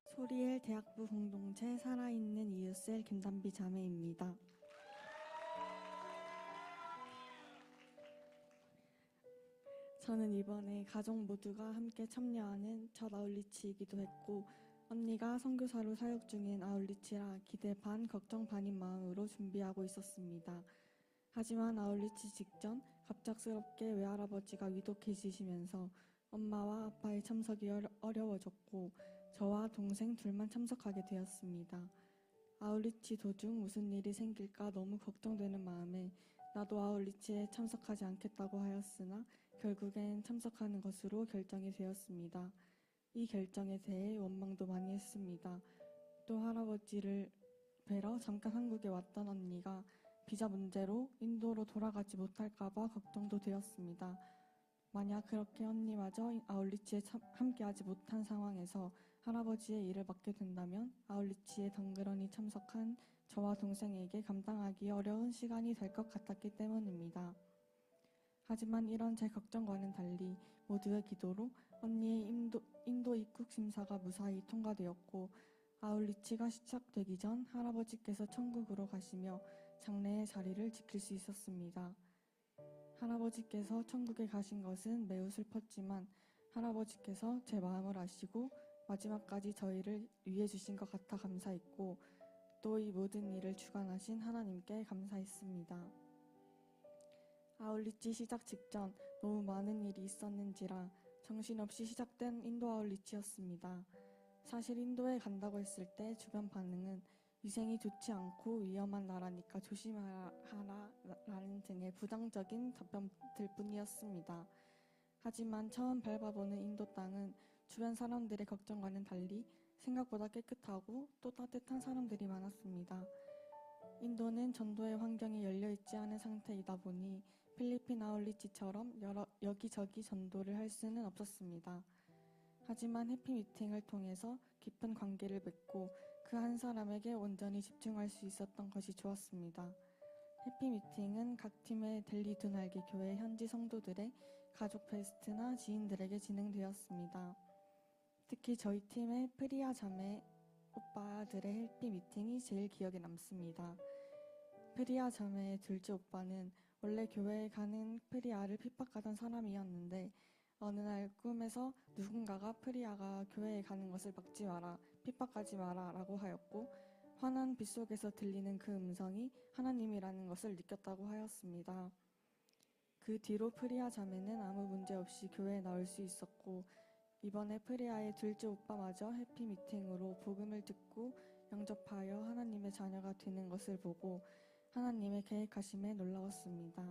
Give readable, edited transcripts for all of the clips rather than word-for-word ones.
소리엘 대학부 공동체 살아있는 이웃셀 김단비 자매입니다. 저는 이번에 가족 모두가 함께 참여하는 첫 아울리치이기도 했고 언니가 선교사로 사역 중인 아울리치라 기대 반 걱정 반인 마음으로 준비하고 있었습니다. 하지만 아울리치 직전 갑작스럽게 외할아버지가 위독해지시면서 엄마와 아빠의 참석이 어려워졌고 저와 동생 둘만 참석하게 되었습니다. 아울리치 도중 무슨 일이 생길까 너무 걱정되는 마음에 나도 아울리치에 참석하지 않겠다고 하였으나 결국엔 참석하는 것으로 결정이 되었습니다. 이 결정에 대해 원망도 많이 했습니다. 또 할아버지를 뵈러 잠깐 한국에 왔던 언니가 비자 문제로 인도로 돌아가지 못할까봐 걱정도 되었습니다. 만약 그렇게 언니마저 아울리치에 함께하지 못한 상황에서 할아버지의 일을 맡게 된다면 아울리치에 덩그러니 참석한 저와 동생에게 감당하기 어려운 시간이 될 것 같았기 때문입니다. 하지만 이런 제 걱정과는 달리 모두의 기도로 언니의 인도 입국 심사가 무사히 통과되었고 아울리치가 시작되기 전 할아버지께서 천국으로 가시며 장래의 자리를 지킬 수 있었습니다. 할아버지께서 천국에 가신 것은 매우 슬펐지만 할아버지께서 제 마음을 아시고 마지막까지 저희를 위해 주신 것 같아 감사했고 또 이 모든 일을 주관하신 하나님께 감사했습니다. 아울리치 시작 직전 너무 많은 일이 있었는지라 정신없이 시작된 인도 아울리치였습니다. 사실 인도에 간다고 했을 때 주변 반응은 위생이 좋지 않고 위험한 나라니까 조심하라라는 등의 부정적인 답변들 뿐이었습니다. 하지만 처음 밟아보는 인도 땅은 주변 사람들의 걱정과는 달리 생각보다 깨끗하고 또 따뜻한 사람들이 많았습니다. 인도는 전도의 환경이 열려있지 않은 상태이다 보니 필리핀 아울리치처럼 여기저기 전도를 할 수는 없었습니다. 하지만 해피미팅을 통해서 깊은 관계를 맺고 그 한 사람에게 온전히 집중할 수 있었던 것이 좋았습니다. 해피미팅은 각 팀의 델리 두 날개 교회 현지 성도들의 가족 페스트나 지인들에게 진행되었습니다. 특히 저희 팀의 프리아 자매 오빠들의 해피미팅이 제일 기억에 남습니다. 프리아 자매의 둘째 오빠는 원래 교회에 가는 프리아를 핍박하던 사람이었는데 어느 날 꿈에서 누군가가 프리아가 교회에 가는 것을 막지 마라, 핍박하지 마라 라고 하였고 환한 빗속에서 들리는 그 음성이 하나님이라는 것을 느꼈다고 하였습니다. 그 뒤로 프리아 자매는 아무 문제 없이 교회에 나올 수 있었고 이번에 프리아의 둘째 오빠마저 해피미팅으로 복음을 듣고 영접하여 하나님의 자녀가 되는 것을 보고 하나님의 계획하심에 놀라웠습니다.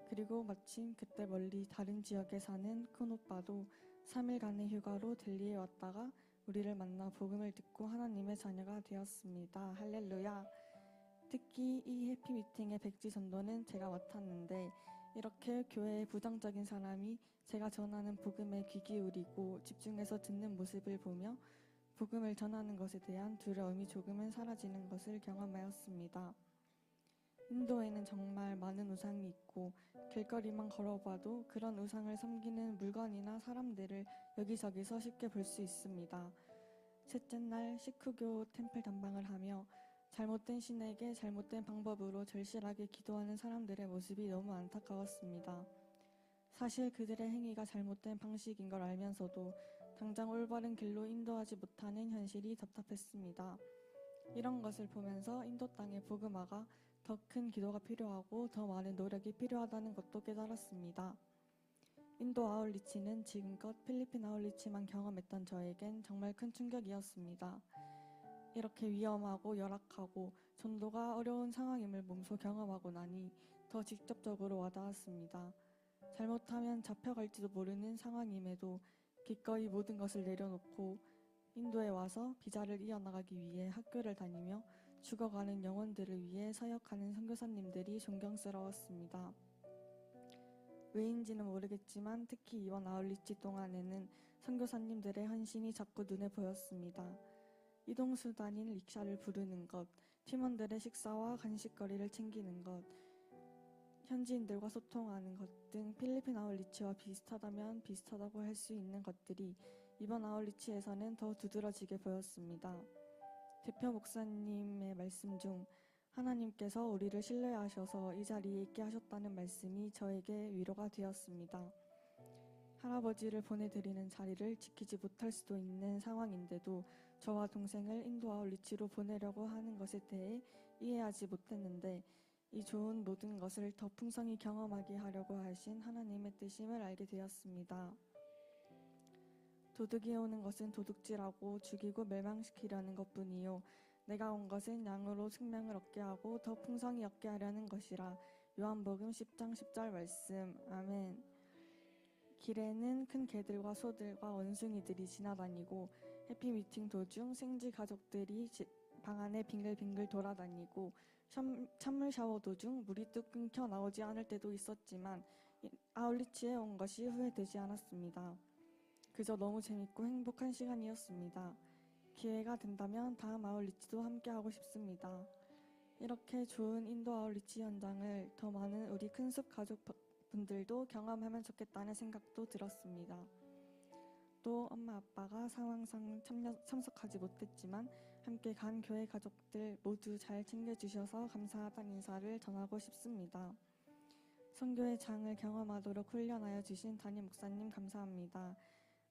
그리고 마침 그때 멀리 다른 지역에 사는 큰오빠도 3일간의 휴가로 델리에 왔다가 우리를 만나 복음을 듣고 하나님의 자녀가 되었습니다. 할렐루야. 특히 이 해피미팅의 백지 전도는 제가 맡았는데 이렇게 교회의 부정적인 사람이 제가 전하는 복음에 귀 기울이고 집중해서 듣는 모습을 보며 복음을 전하는 것에 대한 두려움이 조금은 사라지는 것을 경험하였습니다. 인도에는 정말 많은 우상이 있고 길거리만 걸어봐도 그런 우상을 섬기는 물건이나 사람들을 여기저기서 쉽게 볼 수 있습니다. 셋째 날 시크교 템플 단방을 하며 잘못된 신에게 잘못된 방법으로 절실하게 기도하는 사람들의 모습이 너무 안타까웠습니다. 사실 그들의 행위가 잘못된 방식인 걸 알면서도 당장 올바른 길로 인도하지 못하는 현실이 답답했습니다. 이런 것을 보면서 인도 땅의 복음화가 더 큰 기도가 필요하고 더 많은 노력이 필요하다는 것도 깨달았습니다. 인도 아울리치는 지금껏 필리핀 아울리치만 경험했던 저에겐 정말 큰 충격이었습니다. 이렇게 위험하고 열악하고 전도가 어려운 상황임을 몸소 경험하고 나니 더 직접적으로 와닿았습니다. 잘못하면 잡혀갈지도 모르는 상황임에도 기꺼이 모든 것을 내려놓고 인도에 와서 비자를 이어나가기 위해 학교를 다니며 죽어가는 영혼들을 위해 사역하는 선교사님들이 존경스러웠습니다. 왜인지는 모르겠지만 특히 이번 아울리치 동안에는 선교사님들의 헌신이 자꾸 눈에 보였습니다. 이동수단인 릭샤를 부르는 것, 팀원들의 식사와 간식거리를 챙기는 것, 현지인들과 소통하는 것 등 필리핀 아울리치와 비슷하다면 비슷하다고 할 수 있는 것들이 이번 아울리치에서는 더 두드러지게 보였습니다. 대표 목사님의 말씀 중 하나님께서 우리를 신뢰하셔서 이 자리에 있게 하셨다는 말씀이 저에게 위로가 되었습니다. 할아버지를 보내드리는 자리를 지키지 못할 수도 있는 상황인데도 저와 동생을 인도 아울리치로 보내려고 하는 것에 대해 이해하지 못했는데 이 좋은 모든 것을 더 풍성히 경험하게 하려고 하신 하나님의 뜻임을 알게 되었습니다. 도둑이 오는 것은 도둑질하고 죽이고 멸망시키려는 것뿐이요 내가 온 것은 양으로 생명을 얻게 하고 더 풍성히 얻게 하려는 것이라. 요한복음 10장 10절 말씀. 아멘. 길에는 큰 개들과 소들과 원숭이들이 지나다니고 해피미팅 도중 생쥐 가족들이 방 안에 빙글빙글 돌아다니고 찬물 샤워 도중 물이 뚝 끊겨 나오지 않을 때도 있었지만 아울리치에 온 것이 후회되지 않았습니다. 그저 너무 재밌고 행복한 시간이었습니다. 기회가 된다면 다음 아울리치도 함께하고 싶습니다. 이렇게 좋은 인도 아울리치 현장을 더 많은 우리 큰숲 가족분들도 경험하면 좋겠다는 생각도 들었습니다. 또 엄마 아빠가 상황상 참석하지 못했지만 함께 간 교회 가족들 모두 잘 챙겨주셔서 감사하다는 인사를 전하고 싶습니다. 선교의 장을 경험하도록 훈련하여 주신 담임 목사님 감사합니다.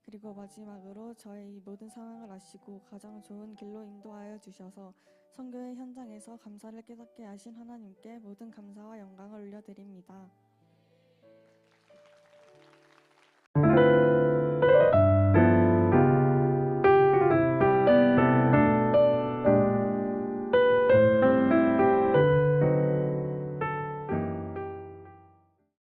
그리고 마지막으로 저의 이 모든 상황을 아시고 가장 좋은 길로 인도하여 주셔서 선교의 현장에서 감사를 깨닫게 하신 하나님께 모든 감사와 영광을 올려드립니다.